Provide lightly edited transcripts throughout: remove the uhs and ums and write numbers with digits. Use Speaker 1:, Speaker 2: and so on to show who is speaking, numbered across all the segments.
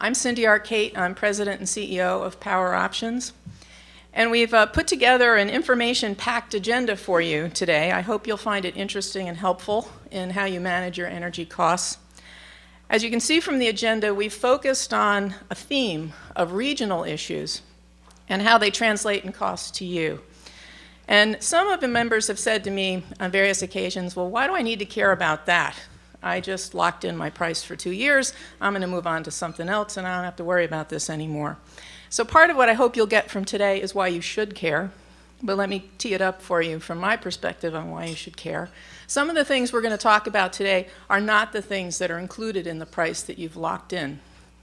Speaker 1: I'm Cynthia Arcate. I'm President and CEO of Power Options. And we've put together an information-packed agenda for you today. I hope you'll find it interesting and helpful in how you manage your energy costs. As you can see from the agenda, we've focused on a theme of regional issues and how they translate in costs to you. And some of the members have said to me on various occasions, well, why do I need to care about that? I just locked in my price for 2 years. I'm going to move on to something else, and I don't have to worry about this anymore. So part of what I hope you'll get from today is why you should care. But let me tee it up for you from my perspective on why you should care. Some of the things we're going to talk about today are not the things that are included in the price that you've locked in,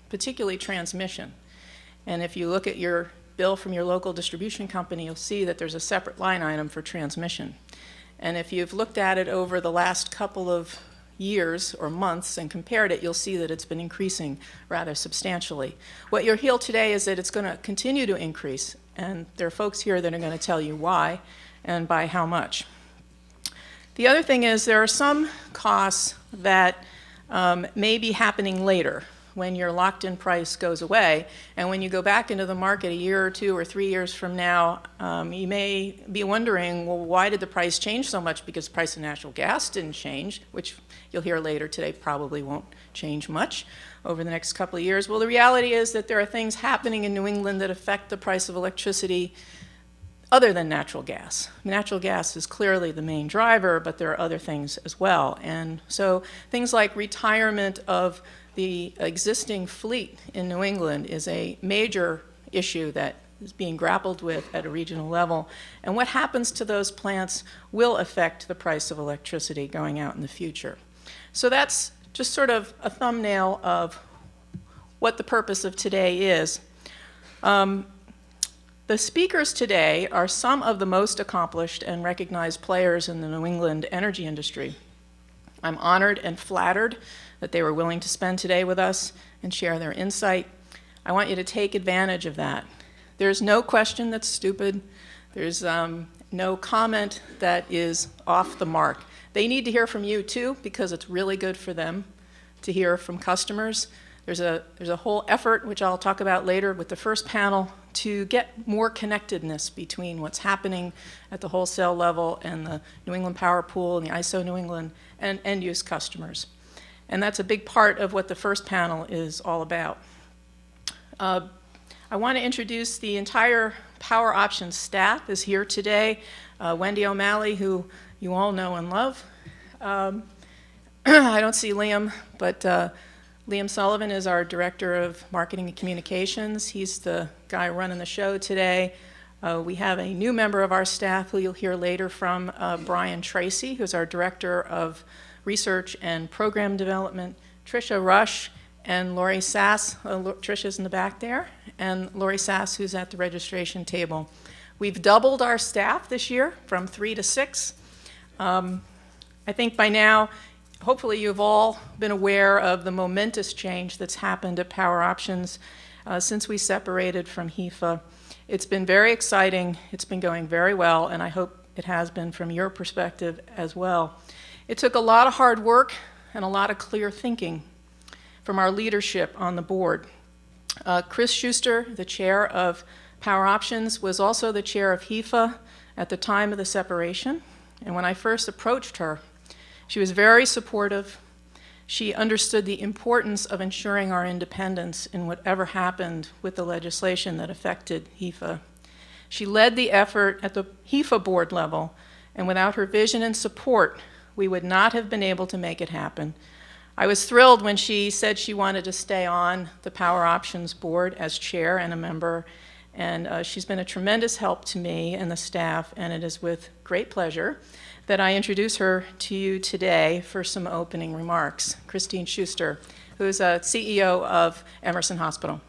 Speaker 1: particularly transmission. And if you look at your bill from your local distribution company, you'll see that there's a separate line item for transmission. And if you've looked at it over the last couple of years or months and compared it, you'll see that it's been increasing rather substantially. What you'll hear today is that it's going to continue to increase, and there are folks here that are going to tell you why and by how much. The other thing is there are some costs that may be happening later, when your locked-in price goes away. And when you go back into the market a year or 2 or 3 years from now, you may be wondering, well, why did the price change so much? Because the price of natural gas didn't change, which you'll hear later today probably won't change much over the next couple of years. Well, the reality is that there are things happening in New England that affect the price of electricity other than natural gas. Natural gas is clearly the main driver, but there are other things as well. And so things like retirement of the existing fleet in New England is a major issue that is being grappled with at a regional level. And what happens to those plants will affect the price of electricity going out in the future. So that's just sort of a thumbnail of what the purpose of today is. The speakers today are some of the most accomplished and recognized players in the New England energy industry. I'm honored and flattered that they were willing to spend today with us and share their insight. I want you to take advantage of that. There's no question that's stupid. There's no comment that is off the mark. They need to hear from you too, because it's really good for them to hear from customers. There's a whole effort, which I'll talk about later with the first panel, to get more connectedness between what's happening at the wholesale level and the New England Power Pool and the ISO New England and end-use customers. And that's a big part of what the first panel is all about. I want to introduce the entire Power Options staff is here today. Wendy O'Malley, who you all know and love. I don't see Liam, but Liam Sullivan is our Director of Marketing and Communications. He's the guy running the show today. We have a new member of our staff who you'll hear later from, Brian Tracy, who's our Director of Research and Program Development, Tricia Rush, and Lori Sass. Tricia's in the back there, and Lori Sass, who's at the registration table. We've doubled our staff this year from 3 to 6. I think by now, hopefully you've all been aware of the momentous change that's happened at Power Options since we separated from HEFA. It's been very exciting, it's been going very well, and I hope it has been from your perspective as well. It took a lot of hard work and a lot of clear thinking from our leadership on the board. Chris Schuster, the chair of Power Options, was also the chair of HEFA at the time of the separation. And when I first approached her, she was very supportive. She understood the importance of ensuring our independence in whatever happened with the legislation that affected HEFA. She led the effort at the HEFA board level, and without her vision and support, we would not have been able to make it happen. I was thrilled when she said she wanted to stay on the Power Options board as chair and a member, and she's been a tremendous help to me and the staff, and it is with great pleasure that I introduce her to you today for some opening remarks. Christine Schuster, who is a CEO of Emerson Hospital.